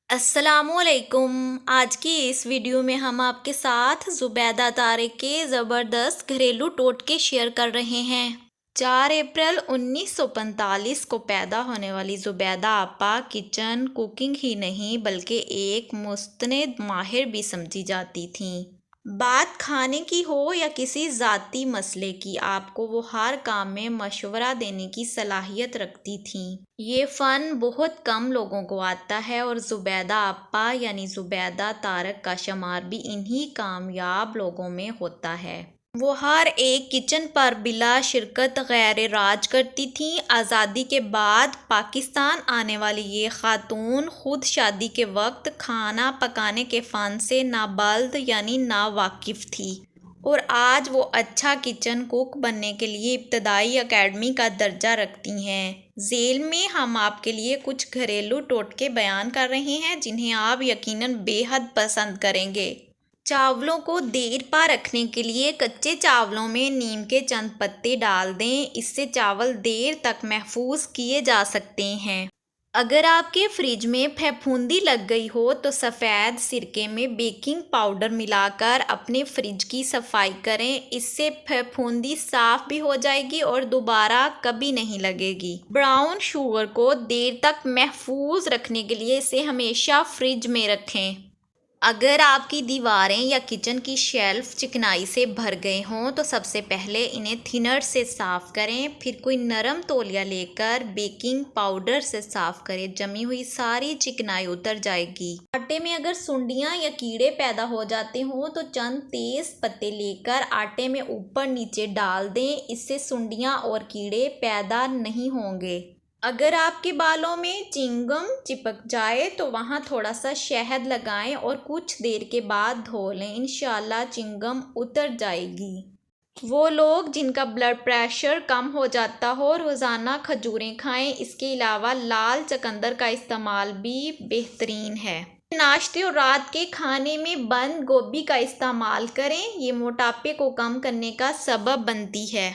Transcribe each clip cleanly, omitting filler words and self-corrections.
अस्सलामुअलैकुम। आज की इस वीडियो में हम आपके साथ ज़ुबैदा तारिक के ज़बरदस्त घरेलू टोटके शेयर कर रहे हैं। 4 अप्रैल 1945 को पैदा होने वाली ज़ुबैदा आपा किचन कुकिंग ही नहीं बल्कि एक मुस्तनद माहिर भी समझी जाती थीं। बात खाने की हो या किसी ज़ाती मसले की, आपको वो हर काम में मशवरा देने की सलाहियत रखती थीं। ये फ़न बहुत कम लोगों को आता है और ज़ुबैदा आपा यानी ज़ुबैदा तारक का शुमार भी इन्हीं कामयाब लोगों में होता है। वो हर एक किचन पर बिला शिरकत गैर राज करती थीं। आज़ादी के बाद पाकिस्तान आने वाली ये खातून खुद शादी के वक्त खाना पकाने के फ़न से नाबल्द यानी नावाकिफ़ थी और आज वो अच्छा किचन कुक बनने के लिए इब्तदाई अकेडमी का दर्जा रखती हैं। झेल में हम आपके लिए कुछ घरेलू टोटके बयान कर रहे हैं जिन्हें आप यकीनन बेहद पसंद करेंगे। चावलों को देर पा रखने के लिए कच्चे चावलों में नीम के चंद पत्ते डाल दें, इससे चावल देर तक महफूज किए जा सकते हैं। अगर आपके फ्रिज में फफूंदी लग गई हो तो सफ़ेद सिरके में बेकिंग पाउडर मिलाकर अपने फ्रिज की सफाई करें, इससे फफूंदी साफ भी हो जाएगी और दोबारा कभी नहीं लगेगी। ब्राउन शुगर को देर तक महफूज रखने के लिए इसे हमेशा फ्रिज में रखें। अगर आपकी दीवारें या किचन की शेल्फ चिकनाई से भर गए हों तो सबसे पहले इन्हें थिनर से साफ़ करें, फिर कोई नरम तौलिया लेकर बेकिंग पाउडर से साफ़ करें, जमी हुई सारी चिकनाई उतर जाएगी। आटे में अगर सुंडियां या कीड़े पैदा हो जाते हों तो चंद तेज़ पत्ते लेकर आटे में ऊपर नीचे डाल दें, इससे सुंडियां और कीड़े पैदा नहीं होंगे। अगर आपके बालों में चिंगम चिपक जाए तो वहाँ थोड़ा सा शहद लगाएं और कुछ देर के बाद धो लें, इंशाल्लाह चिंगम उतर जाएगी। वो लोग जिनका ब्लड प्रेशर कम हो जाता हो रोज़ाना खजूरें खाएं, इसके अलावा लाल चकंदर का इस्तेमाल भी बेहतरीन है। नाश्ते और रात के खाने में बंद गोभी का इस्तेमाल करें, ये मोटापे को कम करने का सबब बनती है।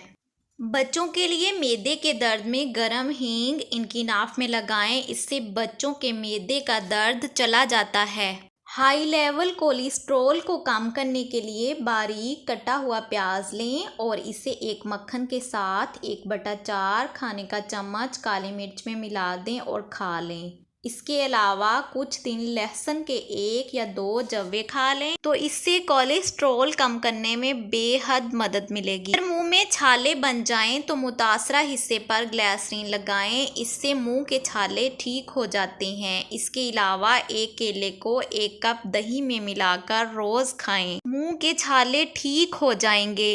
बच्चों के लिए मैदे के दर्द में गरम हींग इनकी नाफ में लगाएं, इससे बच्चों के मैदे का दर्द चला जाता है। हाई लेवल कोलेस्ट्रॉल को कम करने के लिए बारीक कटा हुआ प्याज लें और इसे एक मक्खन के साथ 1/4 खाने का चम्मच काली मिर्च में मिला दें और खा लें। इसके अलावा कुछ दिन लहसुन के 1 या 2 जवे खा लें तो इससे कोलेस्ट्रॉल कम करने में बेहद मदद मिलेगी। अगर मुंह में छाले बन जाएं तो मुतासरा हिस्से पर ग्लिसरीन लगाएं, इससे मुंह के छाले ठीक हो जाते हैं। इसके अलावा एक केले को 1 कप दही में मिलाकर रोज़ खाएं, मुंह के छाले ठीक हो जाएंगे।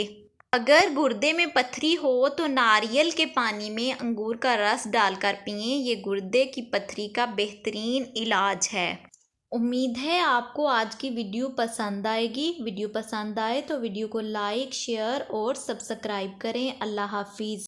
अगर गुर्दे में पथरी हो तो नारियल के पानी में अंगूर का रस डालकर पिएं, ये गुर्दे की पथरी का बेहतरीन इलाज है। उम्मीद है आपको आज की वीडियो पसंद आएगी। वीडियो पसंद आए तो वीडियो को लाइक शेयर और सब्सक्राइब करें। अल्लाह हाफिज़।